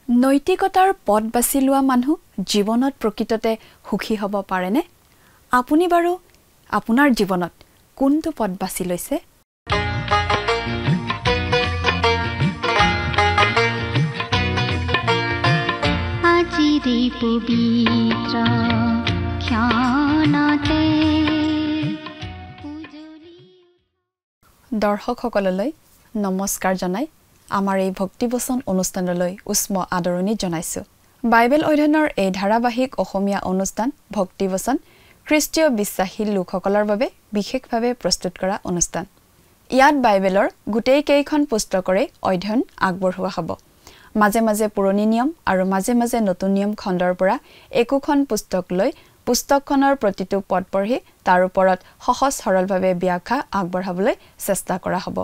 নৈতিকতাৰ পথ বাছি লোৱা মানুহ জীৱনত প্ৰকৃততে সুখী হ'ব পাৰেনে? আপুনি বাৰু আপোনাৰ জীৱনত কোনটো পথ বাছি লৈছে? আজিৰে পবিত্ৰ ক্ষণতে দৰ্শকসকললৈ নমস্কাৰ জনাই আমাৰ এই ভক্তিবচন অনুষ্ঠানলৈ উষ্ম আদৰণি জনাইছো। বাইবেল অধ্যয়নৰ এই ধাৰাবাহিক অসমীয়া অনুষ্ঠান ভক্তিবচন খ্ৰীষ্টীয় বিশ্বাসী লোকসকলৰ বাবে বিশেষভাৱে প্ৰস্তুত কৰা অনুষ্ঠান। ইয়াত বাইবেলৰ গোটেই কেইখন পুস্তকৰে অধ্যয়ন আগবঢ়োৱা হ'ব। মাজে মাজে পুৰণি নিয়ম আৰু মাজে মাজে নতুন নিয়ম খণ্ডৰ পৰা একোখন পুস্তক লৈ পুস্তকখনৰ প্ৰতিটো পদ পঢ়ি তাৰ ওপৰত সহজ সৰলভাৱে ব্যাখ্যা আগবঢ়াবলৈ চেষ্টা কৰা হ'ব।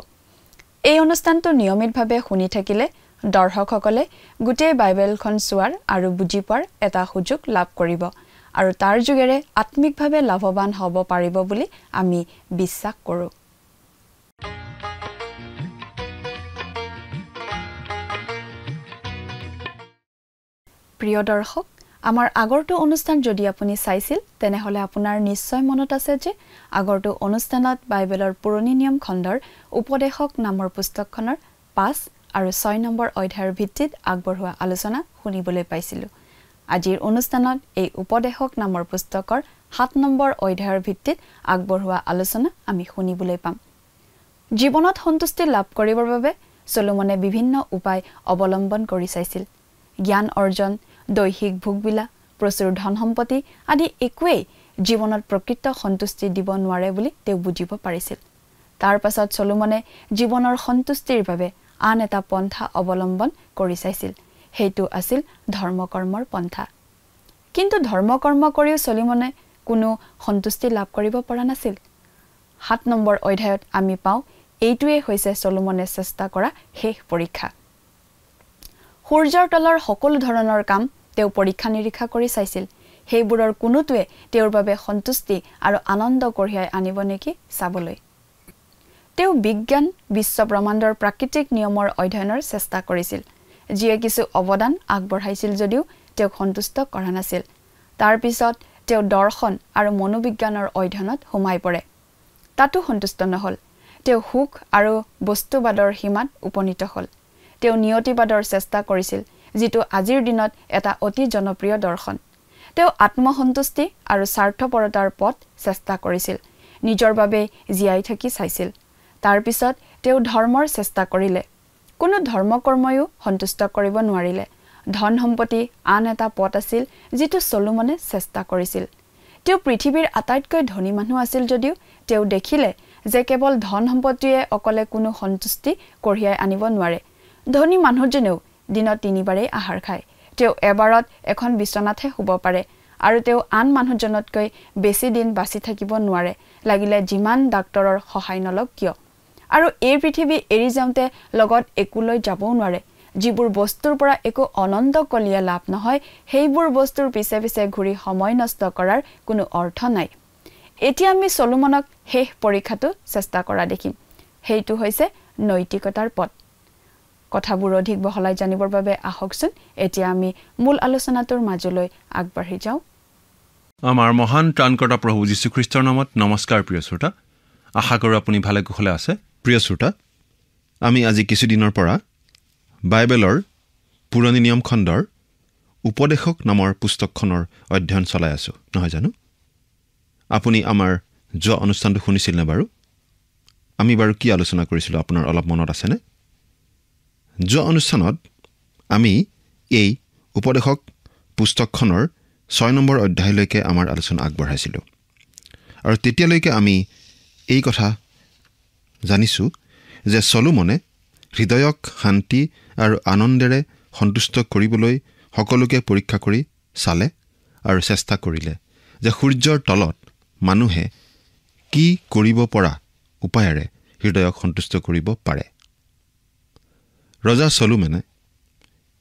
এই অনুষ্ঠানটো নিয়মিতভাৱে শুনি থাকিলে দৰ্শকসকলে গোটেই বাইবেলখন চোৱাৰ আৰু বুজি পোৱাৰ এটা সুযোগ লাভ কৰিব আৰু তাৰ যোগেৰে আত্মিকভাৱে লাভৱান হ'ব পাৰিব বুলি আমি বিশ্বাস কৰোঁ। প্ৰিয় দৰ্শক, আমাৰ আগৰটো অনুষ্ঠান যদি আপুনি চাইছিল তেনেহলে আপোনাৰ নিশ্চয় মনত আছে যে আগৰটো অনুষ্ঠানত বাইবেলৰ পুৰণি নিয়ম খণ্ডৰ উপদেশক নামৰ পুস্তকখনৰ 5 আৰু 6 নম্বৰ অধ্যায়ৰ ভিত্তিত আগবঢ়োৱা আলোচনা শুনিবলৈ পাইছিলোঁ। আজিৰ অনুষ্ঠানত এই উপদেশক নামৰ পুস্তকৰ 7 নম্বৰ অধ্যায়ৰ ভিত্তিত আগবঢ়োৱা আলোচনা আমি শুনিবলৈ পাম। জীৱনত সন্তুষ্টি লাভ কৰিবৰ বাবে চলোমনে বিভিন্ন উপায় অৱলম্বন কৰি চাইছিল। জ্ঞান অৰ্জন, দৈহিক ভোগবিলাস, প্ৰচুৰ ধন সম্পত্তি আদি একোৱেই জীৱনত প্ৰকৃত সন্তুষ্টি দিব নোৱাৰে বুলি তেওঁ বুজিব পাৰিছিল। তাৰ পাছত চলোমনে জীৱনৰ সন্তুষ্টিৰ বাবে আন এটা পন্থা অৱলম্বন কৰি চাইছিল। সেইটো আছিল ধৰ্মকৰ্মৰ পন্থা। কিন্তু ধৰ্মকৰ্ম কৰিও চলোমনে কোনো সন্তুষ্টি লাভ কৰিব পৰা নাছিল। 7 নম্বৰ অধ্যায়ত আমি পাওঁ এইটোৱে হৈছে চলোমনে চেষ্টা কৰা শেষ পৰীক্ষা। সূৰ্যৰ তলৰ সকলো ধৰণৰ কাম তেওঁ পৰীক্ষা নিৰীক্ষা কৰি চাইছিল। সেইবোৰৰ কোনোটোৱে তেওঁৰ বাবে সন্তুষ্টি আৰু আনন্দ কঢ়িয়াই আনিব নেকি চাবলৈ। তেওঁ বিজ্ঞান, বিশ্ব ব্ৰহ্মাণ্ডৰ প্ৰাকৃতিক নিয়মৰ অধ্যয়নৰ চেষ্টা কৰিছিল, যিয়ে কিছু অৱদান আগবঢ়াইছিল যদিও তেওঁক সন্তুষ্ট কৰা নাছিল। তাৰ পিছত তেওঁ দৰ্শন আৰু মনোবিজ্ঞানৰ অধ্যয়নত সোমাই পৰে। তাতো সন্তুষ্ট নহ'ল। তেওঁ সুখ আৰু বস্তুবাদৰ সীমাত উপনীত হ'ল। তেওঁ নিয়তিবাদৰ চেষ্টা কৰিছিল, যিটো আজিৰ দিনত এটা অতি জনপ্ৰিয় দৰ্শন। তেওঁ আত্মসন্তুষ্টি আৰু স্বাৰ্থপৰতাৰ পথ চেষ্টা কৰিছিল, নিজৰ বাবে জীয়াই থাকি চাইছিল। তাৰ পিছত তেওঁ ধৰ্মৰ চেষ্টা কৰিলে। কোনো ধৰ্মকৰ্ময়ো সন্তুষ্ট কৰিব নোৱাৰিলে। ধন সম্পত্তি আন এটা পথ আছিল যিটো চলোমনে চেষ্টা কৰিছিল। তেওঁ পৃথিৱীৰ আটাইতকৈ ধনী মানুহ আছিল যদিও তেওঁ দেখিলে যে কেৱল ধন সম্পত্তিয়ে অকলে কোনো সন্তুষ্টি কঢ়িয়াই আনিব নোৱাৰে। ধনী মানুহজনেও দিনত 3 বাৰেই আহাৰ খায়। তেওঁ এবাৰত এখন বিচনাতহে শুব পাৰে আৰু তেওঁ আন মানুহজনতকৈ বেছি দিন বাচি থাকিব নোৱাৰে, লাগিলে যিমান ডাক্তৰৰ সহায় নলওক কিয়। আৰু এই পৃথিৱী এৰি যাওঁতে লগত একো লৈ যাবও নোৱাৰে। যিবোৰ বস্তুৰ পৰা একো অনন্ত কলিয়া লাভ নহয়, সেইবোৰ বস্তুৰ পিছে পিছে ঘূৰি সময় নষ্ট কৰাৰ কোনো অৰ্থ নাই। এতিয়া আমি চলোমনক শেষ পৰীক্ষাটো চেষ্টা কৰা দেখিম। সেইটো হৈছে নৈতিকতাৰ পথ। কথাবোৰ অধিক বহলাই জানিবৰ বাবে আহকচোন এতিয়া আমি মূল আলোচনাটোৰ মাজলৈ আগবাঢ়ি যাওঁ। আমাৰ মহান ত্ৰাণকৰ্তা প্ৰভু যীশুখ্ৰীষ্টৰ নামত নমস্কাৰ। প্ৰিয় শ্ৰোতা, আশা কৰোঁ আপুনি ভালে কুশলে আছে। প্ৰিয় শ্ৰোতা, আমি আজি কিছুদিনৰ পৰা বাইবেলৰ পুৰণি নিয়ম খণ্ডৰ উপদেশক নামৰ পুস্তকখনৰ অধ্যয়ন চলাই আছোঁ, নহয় জানো? আপুনি আমাৰ যোৱা অনুষ্ঠানটো শুনিছিল নে বাৰু? আমি বাৰু কি আলোচনা কৰিছিলোঁ আপোনাৰ অলপ মনত আছেনে? যোৱা অনুষ্ঠানত আমি এই উপদেশক পুস্তকখনৰ 6 নম্বৰ অধ্যায়লৈকে আমাৰ আলোচনা আগবঢ়াইছিলোঁ আৰু তেতিয়ালৈকে আমি এই কথা জানিছোঁ যে চলোমনে হৃদয়ক শান্তি আৰু আনন্দেৰে সন্তুষ্ট কৰিবলৈ সকলোকে পৰীক্ষা কৰি চালে আৰু চেষ্টা কৰিলে যে সূৰ্যৰ তলত মানুহে কি কৰিব পৰা উপায়েৰে হৃদয়ক সন্তুষ্ট কৰিব পাৰে। ৰজা চলোমনে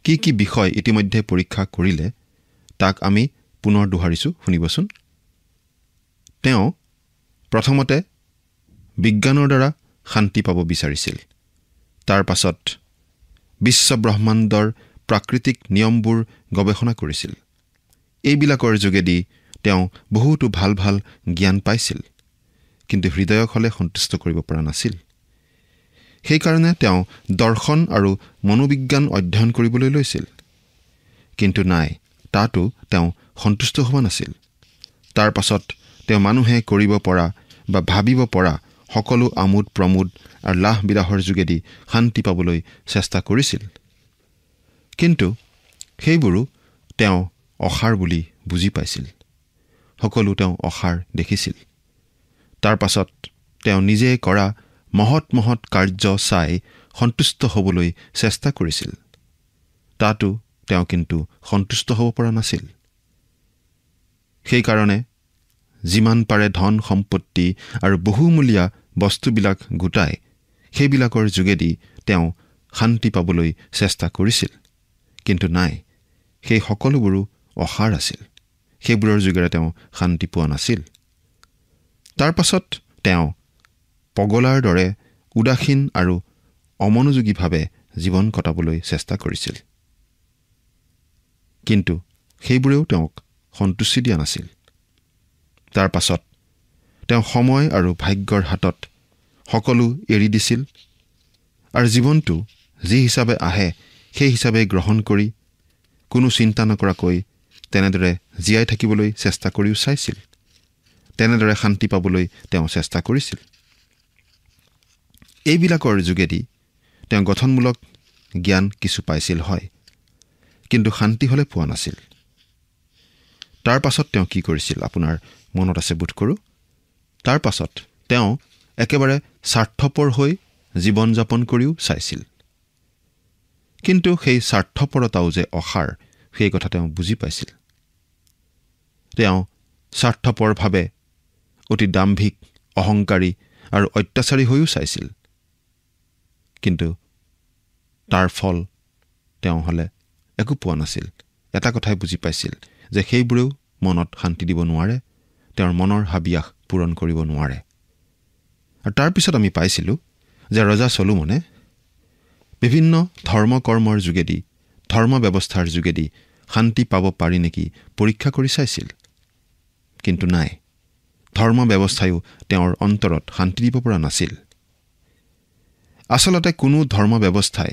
কি কি বিষয় ইতিমধ্যে পৰীক্ষা কৰিলে তাক আমি পুনৰ দোহাৰিছোঁ, শুনিবচোন। তেওঁ প্ৰথমতে বিজ্ঞানৰ দ্বাৰা শান্তি পাব বিচাৰিছিল। তাৰ পাছত বিশ্ব ব্ৰহ্মাণ্ডৰ প্ৰাকৃতিক নিয়মবোৰ গৱেষণা কৰিছিল। এইবিলাকৰ যোগেদি তেওঁ বহুতো ভাল ভাল জ্ঞান পাইছিল, কিন্তু হৃদয়ক হ'লে সন্তুষ্ট কৰিব পৰা নাছিল। সেইকাৰণে তেওঁ দৰ্শন আৰু মনোবিজ্ঞান অধ্যয়ন কৰিবলৈ লৈছিল, কিন্তু নাই, তাতো তেওঁ সন্তুষ্ট হোৱা নাছিল। তাৰ পাছত তেওঁ মানুহে কৰিব পৰা বা ভাবিব পৰা সকলো আমোদ প্ৰমোদ আৰু লাহ বিলাহৰ যোগেদি শান্তি পাবলৈ চেষ্টা কৰিছিল, কিন্তু সেইবোৰো তেওঁ অসাৰ বুলি বুজি পাইছিল। সকলো তেওঁ অসাৰ দেখিছিল। তাৰ পাছত তেওঁ নিজে কৰা মহৎ মহৎ কাৰ্য চাই সন্তুষ্ট হ'বলৈ চেষ্টা কৰিছিল। তাতো তেওঁ কিন্তু সন্তুষ্ট হ'ব পৰা নাছিল। সেইকাৰণে যিমান পাৰে ধন সম্পত্তি আৰু বহুমূলীয়া বস্তুবিলাক গোটাই সেইবিলাকৰ যোগেদি তেওঁ শান্তি পাবলৈ চেষ্টা কৰিছিল, কিন্তু নাই, সেই সকলোবোৰো অসাৰ আছিল। সেইবোৰৰ যোগেৰে তেওঁ শান্তি পোৱা নাছিল। তাৰ পাছত তেওঁ পগলাৰ দৰে উদাসীন আৰু অমনোযোগীভাৱে জীৱন কটাবলৈ চেষ্টা কৰিছিল, কিন্তু সেইবোৰেও তেওঁক সন্তুষ্টি দিয়া নাছিল। তাৰ পাছত তেওঁ সময় আৰু ভাগ্যৰ হাতত সকলো এৰি দিছিল আৰু জীৱনটো যি হিচাপে আহে সেই হিচাপে গ্ৰহণ কৰি কোনো চিন্তা নকৰাকৈ তেনেদৰে জীয়াই থাকিবলৈ চেষ্টা কৰিও চাইছিল। তেনেদৰে শান্তি পাবলৈ তেওঁ চেষ্টা কৰিছিল। এইবিলাকৰ যোগেদি তেওঁ গঠনমূলক জ্ঞান কিছু পাইছিল, হয়, কিন্তু শান্তি হ'লে পোৱা নাছিল। তাৰ পাছত তেওঁ কি কৰিছিল আপোনাৰ মনত আছে বোধ কৰোঁ। তাৰ পাছত তেওঁ একেবাৰে স্বাৰ্থপৰ হৈ জীৱন যাপন কৰিও চাইছিল, কিন্তু সেই স্বাৰ্থপৰতাও যে অসাৰ সেই কথা তেওঁ বুজি পাইছিল। তেওঁ স্বাৰ্থপৰভাৱে অতি দাম্ভিক, অহংকাৰী আৰু অত্যাচাৰী হৈও চাইছিল, কিন্তু তাৰ ফল তেওঁ হ'লে একো পোৱা নাছিল। এটা কথাই বুজি পাইছিল যে সেইবোৰেও মনত শান্তি দিব নোৱাৰে, তেওঁৰ মনৰ হাবিয়াস পূৰণ কৰিব নোৱাৰে। আৰু তাৰপিছত আমি পাইছিলোঁ যে ৰজা চলোমনে বিভিন্ন ধৰ্ম কৰ্মৰ যোগেদি, ধৰ্ম ব্যৱস্থাৰ যোগেদি শান্তি পাব পাৰি নেকি পৰীক্ষা কৰি চাইছিল, কিন্তু নাই, ধৰ্ম ব্যৱস্থায়ো তেওঁৰ অন্তৰত শান্তি দিব পৰা নাছিল। আচলতে কোনো ধৰ্ম ব্যৱস্থাই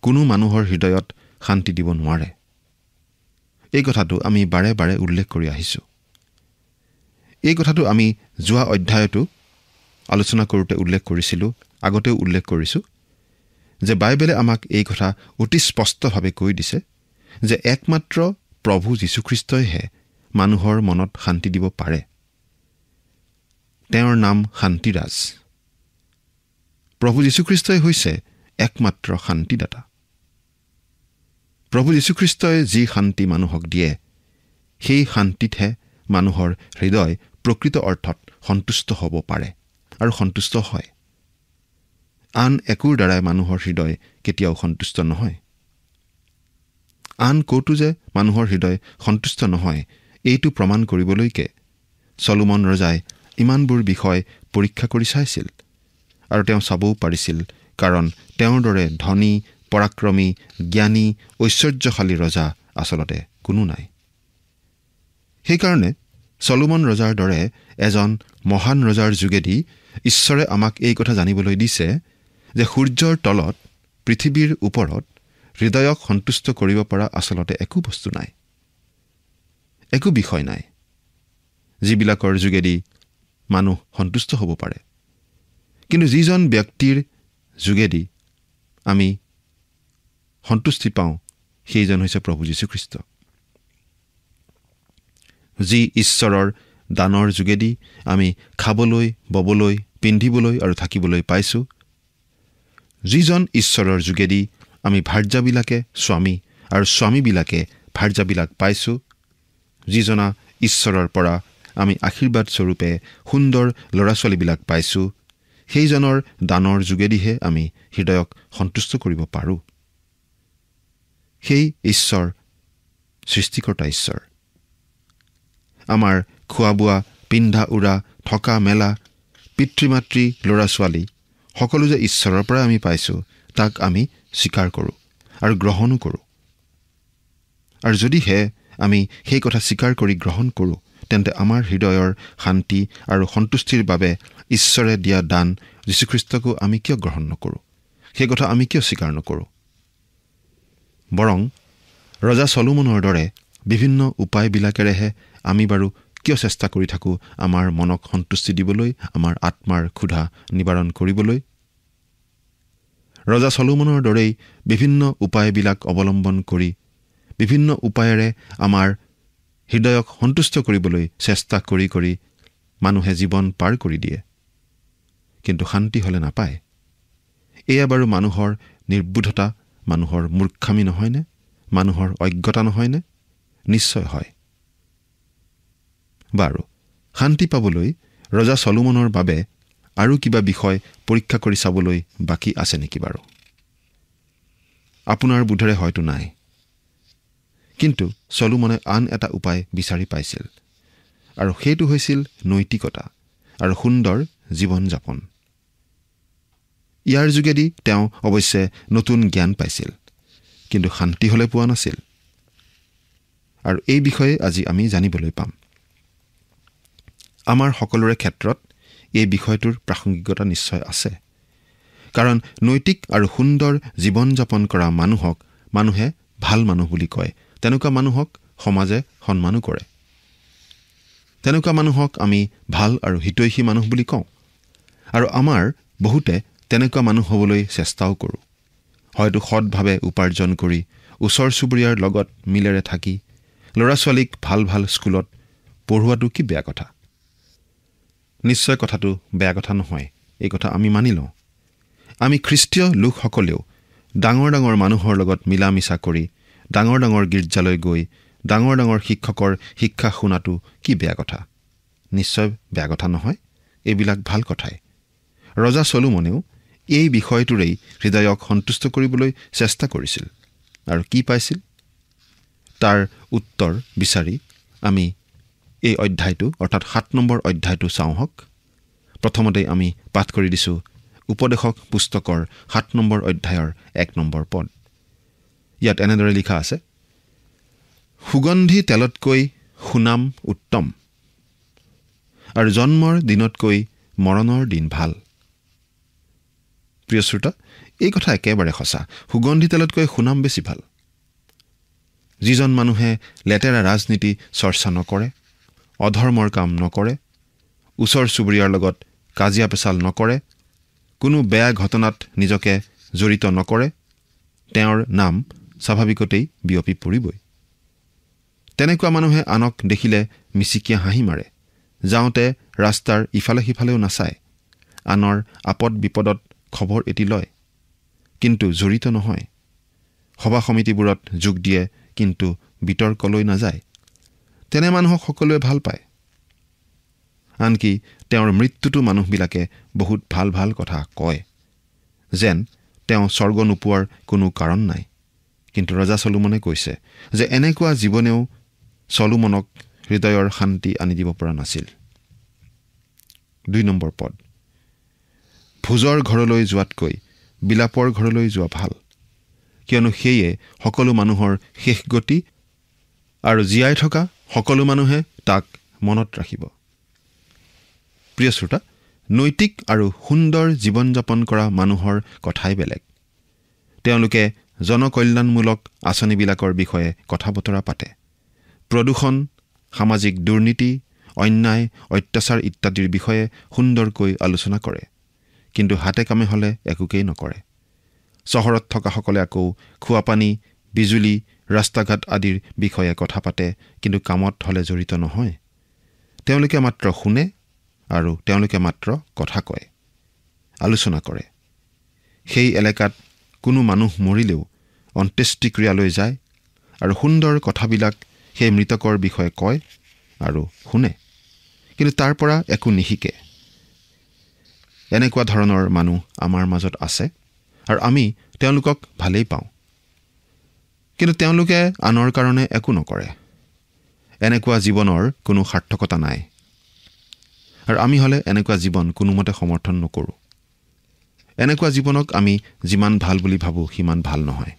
কোনো মানুহৰ হৃদয়ত শান্তি দিব নোৱাৰে। এই কথাটো আমি বাৰে বাৰে উল্লেখ কৰি আহিছোঁ। এই কথাটো আমি যোৱা অধ্যায়তো আলোচনা কৰোঁতে উল্লেখ কৰিছিলোঁ, আগতেও উল্লেখ কৰিছোঁ যে বাইবেলে আমাক এই কথা অতি স্পষ্টভাৱে কৈ দিছে যে একমাত্ৰ প্ৰভু যীশুখ্ৰীষ্টইহে মানুহৰ মনত শান্তি দিব পাৰে। তেওঁৰ নাম শান্তিৰাজ। প্ৰভু যীশুখ্ৰীষ্টই হৈছে একমাত্ৰ শান্তিদাতা। প্ৰভু যীশুখ্ৰীষ্টই যি শান্তি মানুহক দিয়ে সেই শান্তিতহে মানুহৰ হৃদয় প্ৰকৃত অৰ্থত সন্তুষ্ট হ'ব পাৰে আৰু সন্তুষ্ট হয়। আন একোৰ দ্বাৰাই মানুহৰ হৃদয় কেতিয়াও সন্তুষ্ট নহয়। আন ক'তো যে মানুহৰ হৃদয় সন্তুষ্ট নহয় এইটো প্ৰমাণ কৰিবলৈকে চলোমন ৰজাই ইমানবোৰ বিষয় পৰীক্ষা কৰি চাইছিল, আৰু তেওঁ চাবও পাৰিছিল, কাৰণ তেওঁৰ দৰে ধনী, পৰাক্ৰমী, জ্ঞানী, ঐশ্বৰ্যশালী ৰজা আচলতে কোনো নাই। সেইকাৰণে চলোমন ৰজাৰ দৰে এজন মহান ৰজাৰ যোগেদি ঈশ্বৰে আমাক এই কথা জানিবলৈ দিছে যে সূৰ্যৰ তলত, পৃথিৱীৰ ওপৰত হৃদয়ক সন্তুষ্ট কৰিব পৰা আচলতে একো বস্তু নাই, একো বিষয় নাই যিবিলাকৰ যোগেদি মানুহ সন্তুষ্ট হ'ব পাৰে। কিন্তু যিজন ব্যক্তিৰ যোগেদি আমি সন্তুষ্টি পাওঁ সেইজন হৈছে প্ৰভু যীশুখ্ৰীষ্ট, যি ঈশ্বৰৰ দানৰ যোগেদি আমি খাবলৈ, ববলৈ, পিন্ধিবলৈ আৰু থাকিবলৈ পাইছোঁ। যিজন ঈশ্বৰৰ যোগেদি আমি ভাৰ্যাবিলাকে স্বামী আৰু স্বামীবিলাকে ভাৰ্যাবিলাক পাইছোঁ। যিজনা ঈশ্বৰৰ পৰা আমি আশীৰ্বাদ স্বৰূপে সুন্দৰ ল'ৰা ছোৱালীবিলাক পাইছোঁ। সেইজনৰ দানৰ যোগেদিহে আমি হৃদয়ক সন্তুষ্ট কৰিব পাৰোঁ। সেই ঈশ্বৰ সৃষ্টিকৰ্তা ঈশ্বৰ। আমাৰ খোৱা বোৱা, পিন্ধা উৰা, থকা মেলা, পিতৃ মাতৃ, ল'ৰা ছোৱালী সকলো যে ঈশ্বৰৰ পৰাই আমি পাইছোঁ, তাক আমি স্বীকাৰ কৰোঁ আৰু গ্ৰহণো কৰোঁ। আৰু যদিহে আমি সেই কথা স্বীকাৰ কৰি গ্ৰহণ কৰোঁ তেন্তে আমাৰ হৃদয়ৰ শান্তি আৰু সন্তুষ্টিৰ বাবে ঈশ্বৰে দিয়া দান যীশুখ্ৰীষ্টকো আমি কিয় গ্ৰহণ নকৰোঁ? সেই কথা আমি কিয় স্বীকাৰ নকৰোঁ? বৰং ৰজা চলোমনৰ দৰে বিভিন্ন উপায়বিলাকেৰেহে আমি বাৰু কিয় চেষ্টা কৰি থাকোঁ আমাৰ মনক সন্তুষ্টি দিবলৈ, আমাৰ আত্মাৰ ক্ষুধা নিবাৰণ কৰিবলৈ? ৰজা চলোমনৰ দৰেই বিভিন্ন উপায়বিলাক অৱলম্বন কৰি বিভিন্ন উপায়েৰে আমাৰ হৃদয়ক সন্তুষ্ট কৰিবলৈ চেষ্টা কৰি কৰি মানুহে জীৱন পাৰ কৰি দিয়ে, কিন্তু শান্তি হ'লে নাপায়। এয়া বাৰু মানুহৰ নিৰ্বোধতা, মানুহৰ মূৰ্খামি নহয়নে? মানুহৰ অজ্ঞতা নহয়নে? নিশ্চয় হয়। বাৰু শান্তি পাবলৈ ৰজা চলোমনৰ বাবে আৰু কিবা বিষয় পৰীক্ষা কৰি চাবলৈ বাকী আছে নেকি বাৰু? আপোনাৰ বোধেৰে হয়তো নাই। কিন্তু চলোমনে আন এটা উপায় বিচাৰি পাইছিল, আৰু সেইটো হৈছিল নৈতিকতা আৰু সুন্দৰ জীৱন যাপন। ইয়াৰ যোগেদি তেওঁ অৱশ্যে নতুন জ্ঞান পাইছিল, কিন্তু শান্তি হ'লে পোৱা নাছিল। আৰু এই বিষয়ে আজি আমি জানিবলৈ পাম। আমাৰ সকলোৰে ক্ষেত্ৰত এই বিষয়টোৰ প্ৰাসংগিকতা নিশ্চয় আছে, কাৰণ নৈতিক আৰু সুন্দৰ জীৱন যাপন কৰা মানুহক মানুহে ভাল মানুহ বুলি কয়। তেনেকুৱা মানুহক সমাজে সন্মানো কৰে। তেনেকুৱা মানুহক আমি ভাল আৰু হিতৈষী মানুহ বুলি কওঁ। আৰু আমাৰ বহুতে তেনেকুৱা মানুহ হ'বলৈ চেষ্টাও কৰোঁ। হয়তো সৎভাৱে উপাৰ্জন কৰি, ওচৰ চুবুৰীয়াৰ লগত মিলেৰে থাকি, ল'ৰা ছোৱালীক ভাল ভাল স্কুলত পঢ়োৱাটো কি বেয়া কথা? নিশ্চয় কথাটো বেয়া কথা নহয়, এই কথা আমি মানি লওঁ। আমি খ্ৰীষ্টীয় লোকসকলেও ডাঙৰ ডাঙৰ মানুহৰ লগত মিলা মিছা কৰি, ডাঙৰ ডাঙৰ গীৰ্জালৈ গৈ, ডাঙৰ ডাঙৰ শিক্ষকৰ শিক্ষা শুনাটো কি বেয়া কথা? নিশ্চয় বেয়া কথা নহয়, এইবিলাক ভাল কথাই। ৰজা চলোমনেও এই বিষয়টোৰেই হৃদয়ক সন্তুষ্ট কৰিবলৈ চেষ্টা কৰিছিল, আৰু কি পাইছিল তাৰ উত্তৰ বিচাৰি আমি এই অধ্যায়টো অৰ্থাৎ 7 নম্বৰ অধ্যায়টো চাওঁ হওক। প্ৰথমতেই আমি পাঠ কৰি দিছোঁ উপদেশক পুস্তকৰ 7 নম্বৰ অধ্যায়ৰ 1 নম্বৰ পদ। ইয়াত এনেদৰে লিখা আছে, সুগন্ধি তেলতকৈ সুনাম উত্তম, আৰু জন্মৰ দিনতকৈ মৰণৰ দিন ভাল। প্ৰিয় শ্ৰোতা, এই কথা একেবাৰে সঁচা। সুগন্ধি তেলতকৈ সুনাম বেছি ভাল। যিজন মানুহে লেতেৰা ৰাজনীতি চৰ্চা নকৰে, অধৰ্মৰ কাম নকৰে, ওচৰ চুবুৰীয়াৰ লগত কাজিয়া পেচাল নকৰে, কোনো বেয়া ঘটনাত নিজকে জড়িত নকৰে, তেওঁৰ নাম স্বাভাৱিকতেই বিয়পি পৰিবই। তেনেকুৱা মানুহে আনক দেখিলে মিচিকিয়া হাঁহি মাৰে, যাওঁতে ৰাস্তাৰ ইফালে সিফালেও নাচায়, আনৰ আপদ বিপদত খবৰ এটি লয়, কিন্তু জড়িত নহয়, সভা সমিতিবোৰত যোগ দিয়ে, কিন্তু বিতৰ্কলৈ নাযায়। তেনে মানুহক সকলোৱে ভাল পায়। আনকি তেওঁৰ মৃত্যুটো মানুহবিলাকে বহুত ভাল ভাল কথা কয়, যেন তেওঁ স্বৰ্গ নোপোৱাৰ কোনো কাৰণ নাই। কিন্তু ৰজা চলোমনে কৈছে যে এনেকুৱা জীৱনেও চলোমনক হৃদয়ৰ শান্তি আনি দিব পৰা নাছিল। 2 নম্বৰ পদ, ভোজৰ ঘৰলৈ যোৱাতকৈ বিলাপৰ ঘৰলৈ যোৱা ভাল, কিয়নো সেয়ে সকলো মানুহৰ শেষ গতি, আৰু জীয়াই থকা সকলো মানুহে তাক মনত ৰাখিব। প্ৰিয় শ্ৰোতা, নৈতিক আৰু সুন্দৰ জীৱন যাপন কৰা মানুহৰ কথাই বেলেগ। তেওঁলোকে জনকল্যাণমূলক আঁচনিবিলাকৰ বিষয়ে কথা বতৰা পাতে, প্ৰদূষণ, সামাজিক দুৰ্নীতি, অন্যায়, অত্যাচাৰ ইত্যাদিৰ বিষয়ে সুন্দৰকৈ আলোচনা কৰে, কিন্তু হাতে কামে হ'লে একোকেই নকৰে। চহৰত থকাসকলে আকৌ খোৱাপানী, বিজুলী, ৰাস্তা ঘাট আদিৰ বিষয়ে কথা পাতে, কিন্তু কামত হ'লে জড়িত নহয়। তেওঁলোকে মাত্ৰ শুনে আৰু তেওঁলোকে মাত্ৰ কথা কয়, আলোচনা কৰে। সেই এলেকাত কোনো মানুহ মৰিলেও অন্ত্যেষ্টিক্ৰিয়ালৈ যায় আৰু সুন্দৰ কথাবিলাক সেই মৃতকৰ বিষয়ে কয় আৰু শুনে, কিন্তু তাৰ পৰা একো নিশিকে। এনেকুৱা ধৰণৰ মানুহ আমাৰ মাজত আছে, আৰু আমি তেওঁলোকক ভালেই পাওঁ, কিন্তু তেওঁলোকে আনৰ কাৰণে একো নকৰে। এনেকুৱা জীৱনৰ কোনো সাৰ্থকতা নাই, আৰু আমি হ'লে এনেকুৱা জীৱন কোনোমতে সমৰ্থন নকৰোঁ। এনেকুৱা জীৱনক আমি যিমান ভাল বুলি ভাবোঁ সিমান ভাল নহয়।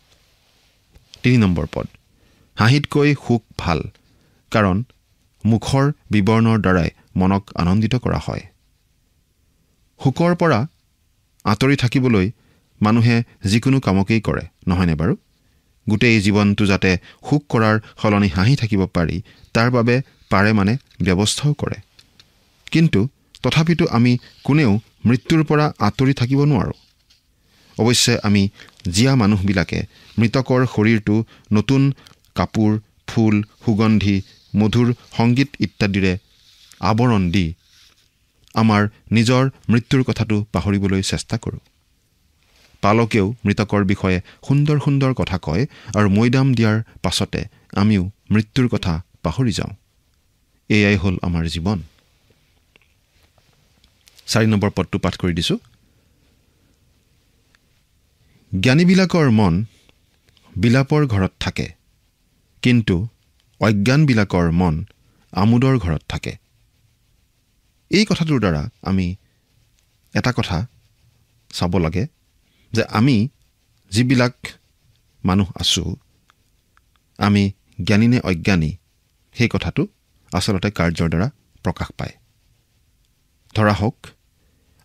3 নম্বৰ পদ, হাঁহিতকৈ সুখ ভাল, কাৰণ মুখৰ বিৱৰণৰ দ্বাৰাই মনক আনন্দিত কৰা হয়। সুখৰ পৰা আঁতৰি থাকিবলৈ মানুহে যিকোনো কামকেই কৰে, নহয়নে বাৰু? গোটেই জীৱনটো যাতে সুখ কৰাৰ সলনি হাঁহি থাকিব পাৰি তাৰ বাবে পাৰে মানে ব্যৱস্থাও কৰে। কিন্তু তথাপিতো আমি কোনেও মৃত্যুৰ পৰা আঁতৰি থাকিব নোৱাৰোঁ। অৱশ্যে আমি জীয়া মানুহবিলাকে মৃতকৰ শৰীৰটো নতুন কাপোৰ, ফুল, সুগন্ধি, মধুৰ সংগীত ইত্যাদিৰে আৱৰণ দি আমাৰ নিজৰ মৃত্যুৰ কথাটো পাহৰিবলৈ চেষ্টা কৰোঁ। পালকেও মৃতকৰ বিষয়ে সুন্দৰ সুন্দৰ কথা কয় আৰু মৈদাম দিয়াৰ পাছতে আমিও মৃত্যুৰ কথা পাহৰি যাওঁ। এয়াই হ'ল আমাৰ জীৱন। 4 নম্বৰ পদটো পাঠ কৰি দিছোঁ। জ্ঞানীবিলাকৰ মন বিলাপৰ ঘৰত থাকে, কিন্তু অজ্ঞানবিলাকৰ মন আমোদৰ ঘৰত থাকে। এই কথাটোৰ দ্বাৰা আমি এটা কথা চাব লাগে যে আমি যিবিলাক মানুহ আছোঁ, আমি জ্ঞানী নে অজ্ঞানী সেই কথাটো আচলতে কাৰ্যৰ দ্বাৰা প্ৰকাশ পায়। ধৰা হওক,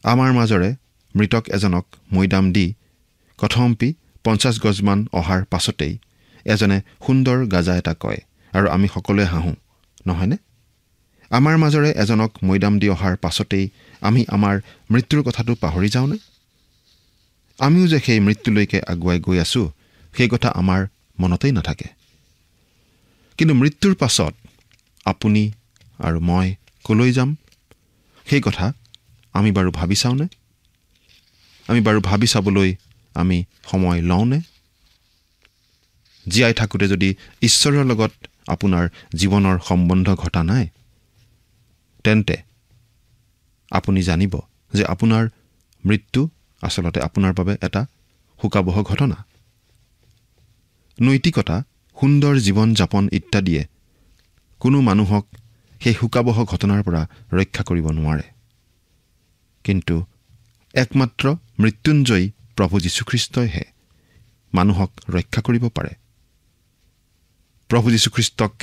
আমাৰ মাজৰে মৃতক এজনক মৈদাম দি কথমপি 50 গজমান অহাৰ পাছতেই এজনে সুন্দৰ গাজা এটা কয় আৰু আমি সকলোৱে হাঁহোঁ, নহয়নে? আমাৰ মাজৰে এজনক মৈদাম দি অহাৰ পাছতেই আমি আমাৰ মৃত্যুৰ কথাটো পাহৰি যাওঁনে? আমিও যে সেই মৃত্যুলৈকে আগুৱাই গৈ আছোঁ সেই কথা আমাৰ মনতেই নাথাকে। কিন্তু মৃত্যুৰ পাছত আপুনি আৰু মই কলৈ যাম সেই কথা আমি বাৰু ভাবি চাওঁনে? আমি বাৰু ভাবি চাবলৈ আমি সময় লওঁনে? জীয়াই থাকোঁতে যদি ঈশ্বৰৰ লগত আপোনাৰ জীৱনৰ সম্বন্ধ ঘটা নাই, তেন্তে আপুনি জানিব যে আপোনাৰ মৃত্যু আচলতে আপোনাৰ বাবে এটা শোকাবহ ঘটনা। নৈতিকতা, সুন্দৰ জীৱন যাপন ইত্যাদিয়ে কোনো মানুহক সেই শোকাবহ ঘটনাৰ পৰা ৰক্ষা কৰিব নোৱাৰে। কিন্তু একমাত্ৰ মৃত্যুঞ্জয়ী প্ৰভু যীশুখ্ৰীষ্টইহে মানুহক ৰক্ষা কৰিব পাৰে। প্ৰভু যীশুখ্ৰীষ্টক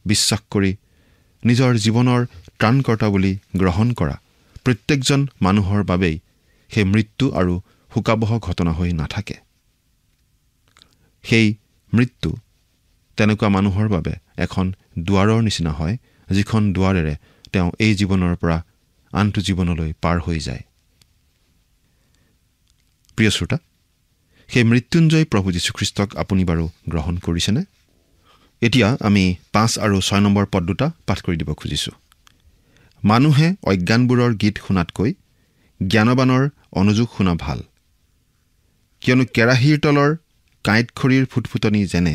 বিশ্বাস কৰি নিজৰ জীৱনৰ ত্ৰাণকৰ্তা বুলি গ্ৰহণ কৰা প্ৰত্যেকজন মানুহৰ বাবেই সেই মৃত্যু আৰু শোকাবহ ঘটনা হৈ নাথাকে। সেই মৃত্যু তেনেকুৱা মানুহৰ বাবে এখন দুৱাৰৰ নিচিনা হয়, যিখন দুৱাৰেৰে তেওঁ এই জীৱনৰ পৰা আনটো জীৱনলৈ পাৰ হৈ যায়। প্ৰিয় শ্ৰোতা, সেই মৃত্যুঞ্জয় প্ৰভু যীশুখ্ৰীষ্টক আপুনি বাৰু গ্ৰহণ কৰিছেনে? এতিয়া আমি 5 আৰু 6 নম্বৰ পদ দুটা পাঠ কৰি দিব খুজিছোঁ। মানুহে অজ্ঞানবোৰৰ গীত শুনাতকৈ জ্ঞানবানৰ অনুযোগ শুনা ভাল, কিয়নো কেৰাহীৰ তলৰ কাঁইট খৰিৰ ফুটফুটনি যেনে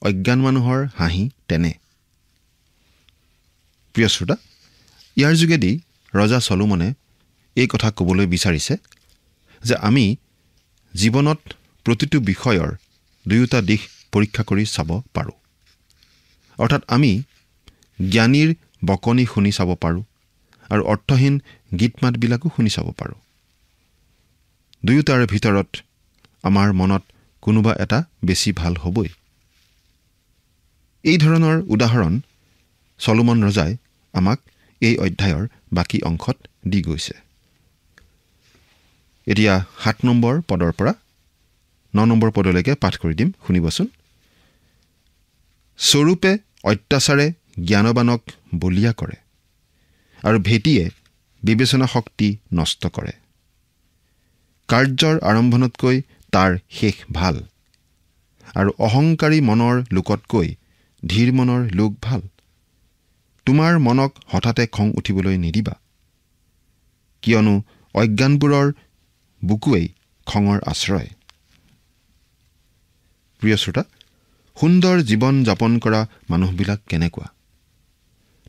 অজ্ঞান মানুহৰ হাঁহি তেনে। প্ৰিয় শ্ৰোতা, ইয়াৰ যোগেদি ৰজা চলোমনে এই কথা ক'বলৈ বিচাৰিছে যে আমি জীৱনত প্ৰতিটো বিষয়ৰ দুয়োটা দিশ পৰীক্ষা কৰি চাব পাৰোঁ। অৰ্থাৎ আমি জ্ঞানীৰ বকনি শুনি চাব পাৰোঁ আৰু অৰ্থহীন গীত মাতবিলাকো শুনি চাব পাৰোঁ। দুয়োটাৰ ভিতৰত আমাৰ মনত কোনোবা এটা বেছি ভাল হ'বই। এই ধৰণৰ উদাহৰণ চলোমন ৰজাই আমাক এই অধ্যায়ৰ বাকী অংশত দি গৈছে। এতিয়া 7 নম্বৰ পদৰ পৰা 9 নম্বৰ পদলৈকে পাঠ কৰি দিম, শুনিবচোন। স্বৰূপে অত্যাচাৰে জ্ঞানবানক বলিয়া কৰে আৰু ভেটিয়ে বিবেচনা শক্তি নষ্ট কৰে। কাৰ্যৰ আৰম্ভণতকৈ তাৰ শেষ ভাল, আৰু অহংকাৰী মনৰ লোকতকৈ ধীৰ মনৰ লোক ভাল। তোমাৰ মনক হঠাতে খং উঠিবলৈ নিদিবা, কিয়নো অজ্ঞানবোৰৰ বুকুৱেই খঙৰ আশ্ৰয়। প্ৰিয় শ্ৰোতা, সুন্দৰ জীৱন যাপন কৰা মানুহবিলাক কেনেকুৱা?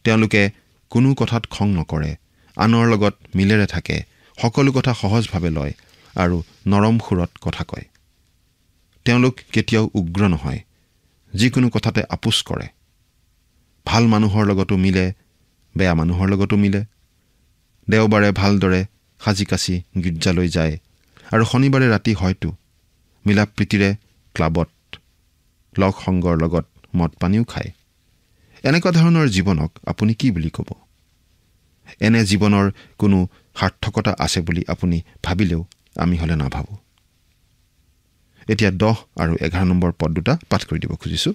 তেওঁলোকে কোনো কথাত খং নকৰে, আনৰ লগত মিলেৰে থাকে, সকলো কথা সহজভাৱে লয় আৰু নৰম সুৰত কথা কয়। তেওঁলোক কেতিয়াও উগ্ৰ নহয়, যিকোনো কথাতে আপোচ কৰে। ভাল মানুহৰ লগতো মিলে, বেয়া মানুহৰ লগতো মিলে। দেওবাৰে ভালদৰে সাজি কাচি গীৰ্জালৈ যায় আৰু শনিবাৰে ৰাতি হয়তো মিলা প্ৰীতিৰে ক্লাবত লগ সংগৰ লগত মদ পানীও খায়। এনেকুৱা ধৰণৰ জীৱনক আপুনি কি বুলি ক'ব? এনে জীৱনৰ কোনো সাৰ্থকতা আছে বুলি আপুনি ভাবিলেও আমি হ'লে নাভাবোঁ। এতিয়া 10 আৰু 11 নম্বৰ পদ দুটা পাঠ কৰি দিব খুজিছোঁ।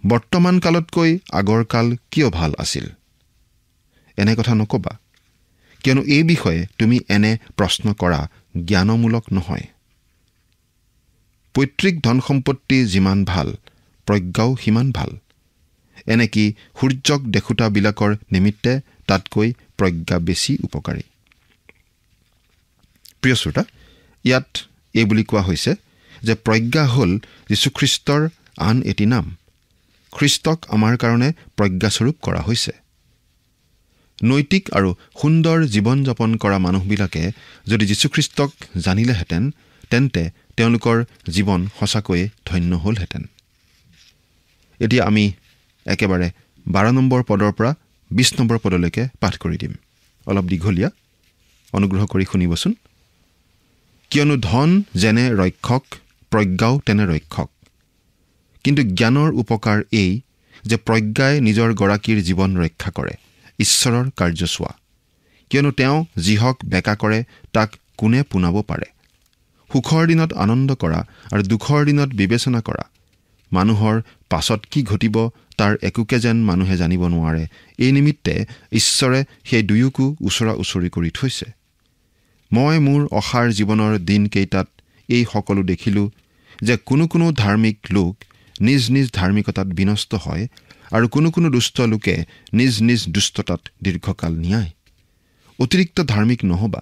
বৰ্তমান কালতকৈ আগৰ কাল কিয় ভাল আছিল? এনে কথা নক'বা, কিয়নো এই বিষয়ে তুমি এনে প্ৰশ্ন কৰা জ্ঞানমূলক নহয়। পৈতৃক ধন সম্পত্তি যিমান ভাল, প্ৰজ্ঞাও সিমান ভাল। এনেকি সূৰ্যক দেখোঁতাবিলাকৰ নিমিত্তে তাতকৈ প্ৰজ্ঞা বেছি উপকাৰী। প্ৰিয় শ্ৰোতা, ইয়াত এই বুলি কোৱা হৈছে যে প্ৰজ্ঞা হ'ল যীশুখ্ৰীষ্টৰ আন এটি নাম। খ্ৰীষ্টক আমাৰ কাৰণে প্ৰজ্ঞাস্বৰূপ কৰা হৈছে। নৈতিক আৰু সুন্দৰ জীৱন যাপন কৰা মানুহবিলাকে যদি যীশুখ্ৰীষ্টক জানিলেহেঁতেন, তেন্তে তেওঁলোকৰ জীৱন সঁচাকৈয়ে ধন্য হ'লহেঁতেন। এতিয়া আমি একেবাৰে 12 নম্বৰ পদৰ পৰা 20 নম্বৰ পদলৈকে পাঠ কৰি দিম। অলপ দীঘলীয়া, অনুগ্ৰহ কৰি শুনিবচোন। কিয়নো ধন যেনে ৰক্ষক, প্ৰজ্ঞাও তেনে ৰক্ষক। কিন্তু জ্ঞানৰ উপকাৰ এই যে প্ৰজ্ঞাই নিজৰ গৰাকীৰ জীৱন ৰক্ষা কৰে, ঈশ্বৰৰ কাৰ্য চোৱা। কিয়নো তেওঁ যিহক বেকা কৰে তাক কোনে পোনাব পাৰে? সুখৰ দিনত আনন্দ কৰা আৰু দুখৰ দিনত বিবেচনা কৰা। মানুহৰ পাছত কি ঘটিব তাৰ একোকে যেন মানুহে জানিব নোৱাৰে। এই নিমিত্তে ঈশ্বৰে সেই দুয়োকো ওচৰা ওচৰি কৰি থৈছে। মই মোৰ অসাৰ জীৱনৰ দিনকেইটাত এই সকলো দেখিলোঁ যে কোনো ধাৰ্মিক লোক নিজ নিজ ধাৰ্মিকতাত বিনষ্ট হয় আৰু কোনো দুষ্ট লোকে নিজ নিজ দুষ্টতাত দীৰ্ঘকাল নিয়ায়। অতিৰিক্ত ধাৰ্মিক নহবা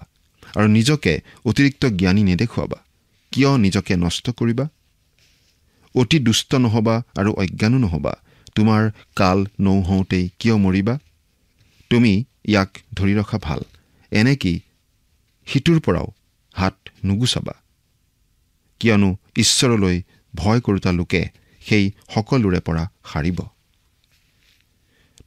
আৰু নিজকে অতিৰিক্ত জ্ঞানী নেদেখুৱাবা। কিয় নিজকে নষ্ট কৰিবা? অতি দুষ্ট নহবা আৰু অজ্ঞানো নহবা। তোমাৰ কাল নৌহওঁতেই কিয় মৰিবা? তুমি ইয়াক ধৰি ৰখা ভাল। এনেকি সিটোৰ পৰাও হাত নুগুচাবা। কিয়নো ঈশ্বৰলৈ ভয় কৰোতা লোকে সেই সকলোৰে পৰা সাৰিব।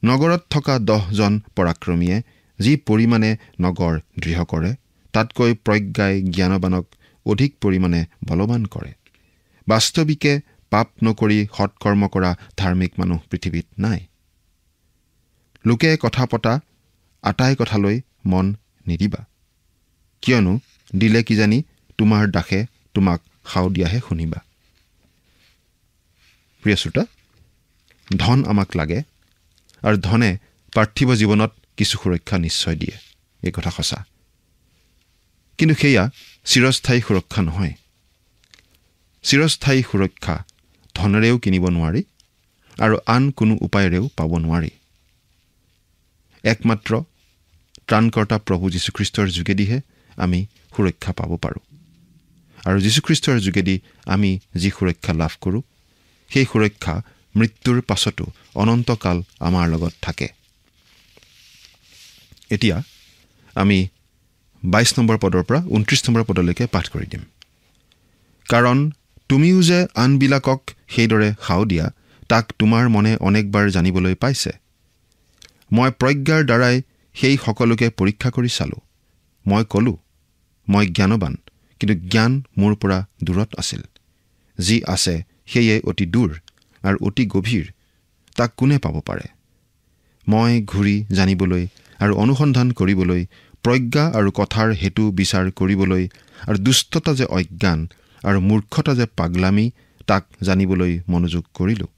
নগৰত থকা 10জন পৰাক্ৰমীয়ে যি পৰিমাণে নগৰ দৃঢ় কৰে, তাতকৈ প্ৰজ্ঞাই জ্ঞানবানক অধিক পৰিমাণে বলৱান কৰে। বাস্তৱিকে পাপ নকৰি সৎকৰ্ম কৰা ধাৰ্মিক মানুহ পৃথিৱীত নাই। লোকে কথা পতা আটাই কথালৈ মন নিদিবা। কিয়নো দিলে কিজানি তোমাৰ দাসে তোমাক সাও দিয়াহে শুনিবা। প্ৰিয় শ্ৰোতা, ধন আমাক লাগে আৰু ধনে পাৰ্থিৱ জীৱনত কিছু সুৰক্ষা নিশ্চয় দিয়ে। এই কথা সঁচা। কিন্তু সেয়া চিৰস্থায়ী সুৰক্ষা নহয়। চিৰস্থায়ী সুৰক্ষা ধনেৰেও কিনিব নোৱাৰি আৰু আন কোনো উপায়েৰেও পাব নোৱাৰি। একমাত্ৰ ত্ৰাণকৰ্তা প্ৰভু যীশুখ্ৰীষ্টৰ যোগেদিহে আমি সুৰক্ষা পাব পাৰোঁ। আৰু যীশুখ্ৰীষ্টৰ যোগেদি আমি যি সুৰক্ষা লাভ কৰোঁ, সেই সুৰক্ষা মৃত্যুৰ পাছতো অনন্তকাল আমাৰ লগত থাকে। এতিয়া আমি 22 নম্বৰ পদৰ পৰা 29 নম্বৰ পদলৈকে পাঠ কৰি দিম। কাৰণ তুমিও যে আনবিলাকক সেইদৰে সাও দিয়া, তাক তোমাৰ মনে অনেকবাৰ জানিবলৈ পাইছে। মই প্ৰজ্ঞাৰ দ্বাৰাই সেই সকলোকে পৰীক্ষা কৰি চালোঁ। মই ক'লোঁ, মই জ্ঞানবান, কিন্তু জ্ঞান মোৰ পৰা দূৰত আছিল। যি আছে সেয়ে অতি দূৰ আৰু অতি গভীৰ, তাক কোনে পাব পাৰে? মই ঘূৰি জানিবলৈ আৰু অনুসন্ধান কৰিবলৈ, প্ৰজ্ঞা আৰু কথাৰ হেতু বিচাৰ কৰিবলৈ আৰু দুষ্টতা যে অজ্ঞান আৰু মূৰ্খতা যে পাগলামি, তাক জানিবলৈ মনোযোগ কৰিলোঁ।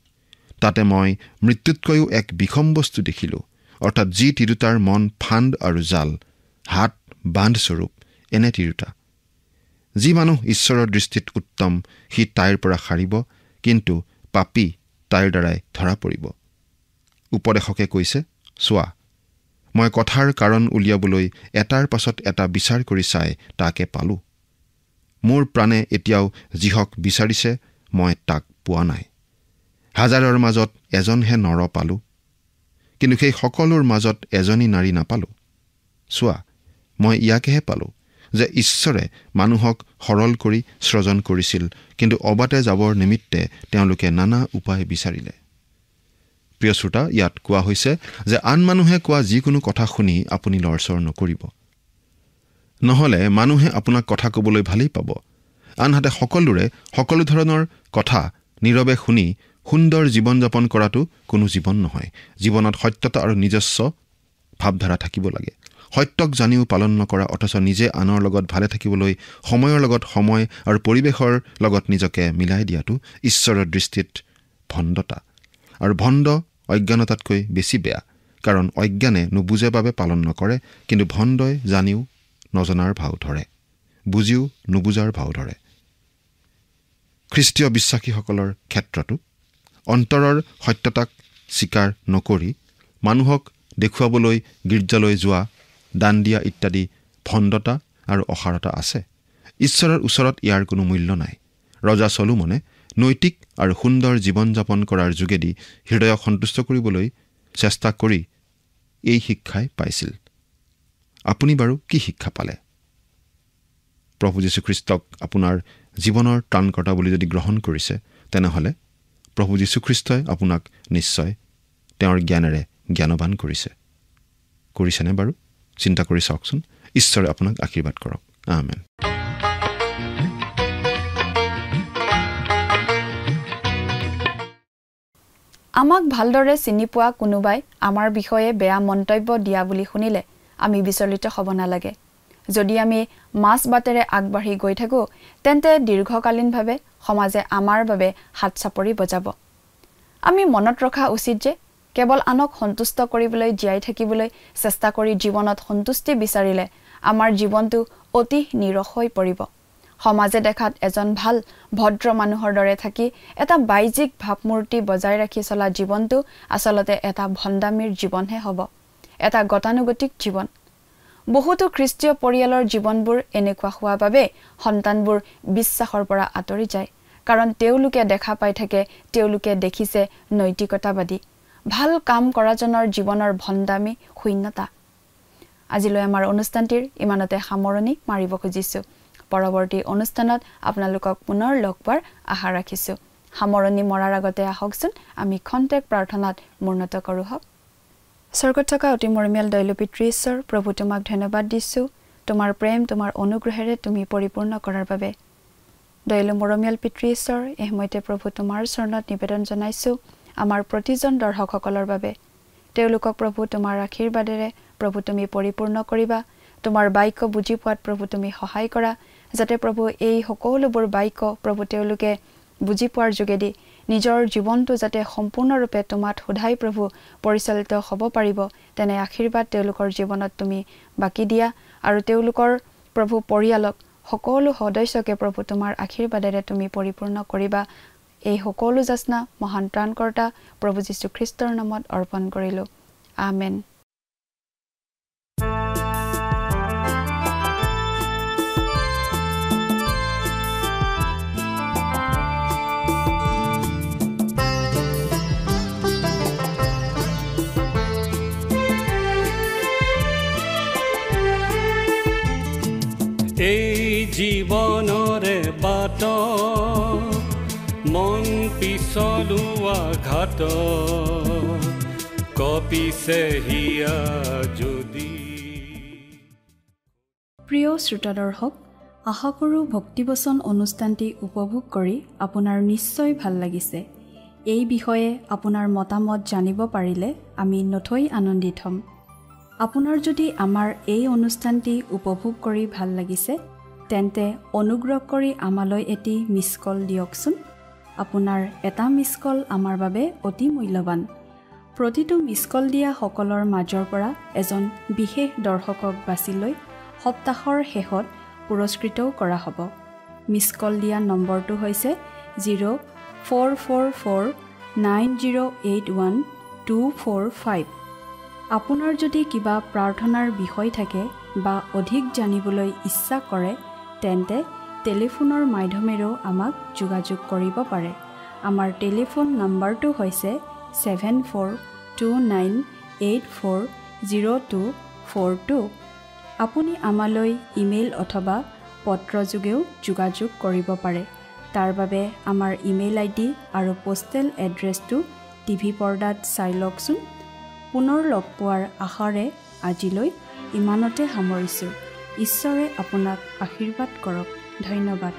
তাতে মই মৃত্যুতকৈও এক বিষম বস্তু দেখিলোঁ, অৰ্থাৎ যি তিৰোতাৰ মন ফান্দ আৰু জাল, হাত বান্ধস্বৰূপ, এনে তিৰোতা। যি মানুহ ঈশ্বৰৰ দৃষ্টিত উত্তম, সি তাইৰ পৰা সাৰিব, কিন্তু পাপী তাইৰ দ্বাৰাই ধৰা পৰিব। উপদেশকে কৈছে, চোৱা, মই কথাৰ কাৰণ উলিয়াবলৈ এটাৰ পাছত এটা বিচাৰ কৰি চাই তাকে পালোঁ। মোৰ প্ৰাণে এতিয়াও যিহক বিচাৰিছে, মই তাক পোৱা নাই। হাজাৰৰ মাজত এজনহে নৰ পালোঁ, কিন্তু সেই সকলোৰ মাজত এজনী নাৰী নাপালোঁ। চোৱা, মই ইয়াকেহে পালোঁ যে ঈশ্বৰে মানুহক সৰল কৰি সৃজন কৰিছিল, কিন্তু অবাতে যাবৰ নিমিত্তে তেওঁলোকে নানা উপায় বিচাৰিলে। প্ৰিয় শ্ৰোতা, ইয়াত কোৱা হৈছে যে আন মানুহে কোৱা যিকোনো কথা শুনি আপুনি লৰচৰ নকৰিব। নহ'লে মানুহে আপোনাক কথা ক'বলৈ ভালেই পাব। আনহাতে সকলোৰে সকলো ধৰণৰ কথা নীৰৱে শুনি সুন্দৰ জীৱন যাপন কৰাটো কোনো জীৱন নহয়। জীৱনত সত্যতা আৰু নিজস্ব ভাৱধাৰা থাকিব লাগে। সত্যক জানিও পালন নকৰা অথচ নিজে আনৰ লগত ভালে থাকিবলৈ সময়ৰ লগত সময় আৰু পৰিৱেশৰ লগত নিজকে মিলাই দিয়াটো ঈশ্বৰৰ দৃষ্টিত ভণ্ডতা। আৰু ভণ্ড অজ্ঞানতাতকৈ বেছি বেয়া, কাৰণ অজ্ঞানে নুবুজে বাবে পালন নকৰে, কিন্তু ভণ্ডই জানিও নজনাৰ ভাও ধৰে, বুজিও নুবুজাৰ ভাও ধৰে। খ্ৰীষ্টীয় বিশ্বাসীসকলৰ ক্ষেত্ৰতো অন্তৰৰ সত্যতাক স্বীকাৰ নকৰি মানুহক দেখুৱাবলৈ গীৰ্জালৈ যোৱা, দান দিয়া ইত্যাদি ভণ্ডতা আৰু অসাৰতা আছে। ঈশ্বৰৰ ওচৰত ইয়াৰ কোনো মূল্য নাই। ৰজা চলোমনে নৈতিক আৰু সুন্দৰ জীৱন যাপন কৰাৰ যোগেদি হৃদয়ক সন্তুষ্ট কৰিবলৈ চেষ্টা কৰি এই শিক্ষাই পাইছিল। আপুনি বাৰু কি শিক্ষা পালে? প্ৰভু যীশুখ্ৰীষ্টক আপোনাৰ জীৱনৰ ত্ৰাণকৰ্তা বুলি যদি গ্ৰহণ কৰিছে, তেনেহ'লে প্ৰভু যীশুখ্ৰীষ্টই আপোনাক নিশ্চয় তেওঁৰ জ্ঞানেৰে জ্ঞানৱান কৰিছেনে বাৰু? চিন্তা কৰি চাওকচোন। ঈশ্বৰে আপোনাক আশীৰ্বাদ কৰক। আমেন। আমাক ভালদৰে চিনি পোৱা কোনোবাই আমাৰ বিষয়ে বেয়া মন্তব্য দিয়া বুলি শুনিলে আমি বিচলিত হ'ব নালাগে। যদি আমি মাছ বাটেৰে আগবাঢ়ি গৈ থাকোঁ, তেন্তে দীৰ্ঘকালীনভাৱে সমাজে আমাৰ বাবে হাত চাপৰি বজাব। আমি মনত ৰখা উচিত যে কেৱল আনক সন্তুষ্ট কৰিবলৈ জীয়াই থাকিবলৈ চেষ্টা কৰি জীৱনত সন্তুষ্টি বিচাৰিলে আমাৰ জীৱনটো অতি নিৰস হৈ পৰিব। সমাজে দেখাত এজন ভাল ভদ্ৰ মানুহৰ দৰে থাকি এটা বাহ্যিক ভাৱমূৰ্তি বজাই ৰাখি চলা জীৱনটো আচলতে এটা ভণ্ডামীৰ জীৱনহে হ'ব, এটা গতানুগতিক জীৱন। বহুতো খ্ৰীষ্টীয় পৰিয়ালৰ জীৱনবোৰ এনেকুৱা হোৱা বাবে সন্তানবোৰ বিশ্বাসৰ পৰা আঁতৰি যায়, কাৰণ তেওঁলোকে দেখা পাই থাকে, তেওঁলোকে দেখিছে নৈতিকতাবাদী, ভাল কাম কৰাজনৰ জীৱনৰ ভণ্ডামী শূন্যতা। আজিলৈ আমাৰ অনুষ্ঠানটিৰ ইমানতে সামৰণি মাৰিব খুজিছোঁ। পৰৱৰ্তী অনুষ্ঠানত আপোনালোকক পুনৰ লগ পোৱাৰ আশা ৰাখিছোঁ। সামৰণি মৰাৰ আগতে আহকচোন আমি খন্তেক প্ৰাৰ্থনাত মূৰ্ণত কৰোঁ হওক। স্বৰ্গত থকা অতি মৰমীয়াল দয়ালু পিতৃ ঈশ্বৰ, প্ৰভু তোমাক ধন্যবাদ দিছোঁ তোমাৰ প্ৰেম, তোমাৰ অনুগ্ৰহেৰে তুমি পৰিপূৰ্ণ কৰাৰ বাবে। দয়ালু মৰমীয়াল পিতৃ ঈশ্বৰ, এই সময়তে প্ৰভু তোমাৰ চৰণত নিবেদন জনাইছোঁ আমাৰ প্ৰতিজন দৰ্শকসকলৰ বাবে। তেওঁলোকক প্ৰভু তোমাৰ আশীৰ্বাদেৰে প্ৰভু তুমি পৰিপূৰ্ণ কৰিবা। তোমাৰ বাক্য বুজি পোৱাত প্ৰভু তুমি সহায় কৰা, যাতে প্ৰভু এই সকলোবোৰ বাক্য প্ৰভু তেওঁলোকে বুজি পোৱাৰ যোগেদি নিজৰ জীৱনটো যাতে সম্পূৰ্ণৰূপে তোমাত সোধাই প্ৰভু পৰিচালিত হ'ব পাৰিব, তেনে আশীৰ্বাদ তেওঁলোকৰ জীৱনত তুমি বাকী দিয়া। আৰু তেওঁলোকৰ প্ৰভু পৰিয়ালক সকলো সদস্যকে প্ৰভু তোমাৰ আশীৰ্বাদেৰে তুমি পৰিপূৰ্ণ কৰিবা। এই সকলো যাচনা মহান ত্ৰাণকৰ্তা প্ৰভু যীশুখ্ৰীষ্টৰ নামত অৰ্পণ কৰিলোঁ। আমেন। এই জীৱনৰে বাট মন পিছলোৱা ঘাট কপিছে হিয়া যদি। প্ৰিয় শ্ৰোতা দৰ্শক, আশা কৰোঁ ভক্তিবচন অনুষ্ঠানটি উপভোগ কৰি আপোনাৰ নিশ্চয় ভাল লাগিছে। এই বিষয়ে আপোনাৰ মতামত জানিব পাৰিলে আমি নথৈ আনন্দিত হ'ম। আপোনাৰ যদি আমাৰ এই অনুষ্ঠানটি উপভোগ কৰি ভাল লাগিছে, তেন্তে অনুগ্ৰহ কৰি আমালৈ এটি মিছ কল দিয়কচোন। আপোনাৰ এটা মিছ কল আমাৰ বাবে অতি মূল্যৱান। প্ৰতিটো মিছ কল দিয়া সকলৰ মাজৰ পৰা এজন বিশেষ দৰ্শকক বাছি লৈ সপ্তাহৰ শেষত পুৰস্কৃতও কৰা হ'ব। মিছ কল দিয়া নম্বৰটো হৈছে 04449081 আপোনাৰ যদি কিবা প্ৰাৰ্থনাৰ বিষয় থাকে বা অধিক জানিবলৈ ইচ্ছা কৰে, তেন্তে টেলিফোনৰ মাধ্যমেৰেও আমাক যোগাযোগ কৰিব পাৰে। আমাৰ টেলিফোন নম্বৰটো হৈছে 7429840242। আপুনি আমালৈ ইমেইল অথবা পত্ৰ যোগেও যোগাযোগ কৰিব পাৰে। তাৰ বাবে আমাৰ ইমেইল আইডি আৰু পোষ্টেল এড্ৰেছটো টিভি পৰ্দাত চাই লওকচোন। পুনৰ লগ পোৱাৰ আশাৰে আজিলৈ ইমানতে সামৰিছোঁ। ঈশ্বৰে আপোনাক আশীৰ্বাদ কৰক। ধন্যবাদ।